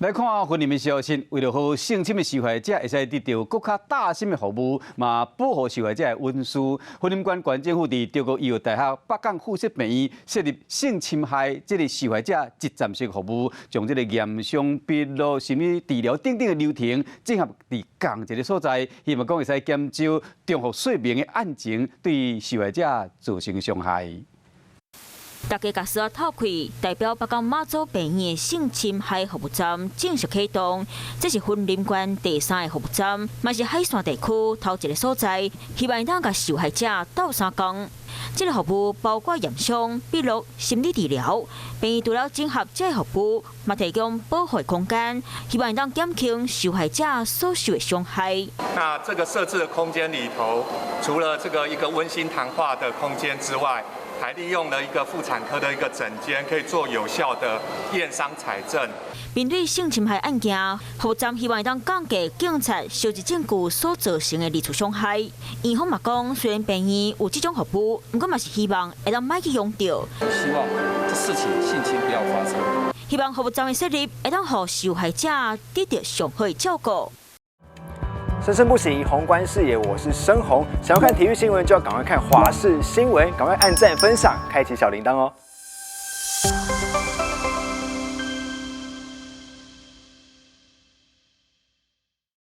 来看婚姻的消息，为了好性侵的受害者会使得到更加大心的服务，嘛保护受害者的隐私。婚姻关县政府伫中国医药大学北港附设病院设立性侵害这个受害者一站式服务，将这个验伤、笔录、心理治疗等等的流程整合伫同一个所在，希望讲会使减少重复说明的案情对受害者造成伤害。大家把视透开，代表北港妈祖病院性侵害服务站正式启动。这是婚姻关第3个服务站，嘛是海线地区头一个所在，希望当甲受害者斗相共。这个服务包括验伤、笔录、心理治疗，病院除了整合这个服务，嘛提供保护空间，希望当减轻受害者所受的伤害。那这个设置的空间里头，除了这个一个温馨谈话的空间之外，还利用了一个妇产科的一个诊间，可以做有效的验伤采证。面对性侵害案件，服务站希望当降低警察收集证据所造成的二次伤害。院方嘛讲，虽然病院有这种服务，不过嘛是希望会当卖去用到。希望这事情性侵不要发生。希望服务站的设立会当让受害者得到上好的照顾。生生不息，宏观视野，我是申宏。想要看体育新闻，就要赶快看华视新闻，赶快按赞、分享、开启小铃铛哦。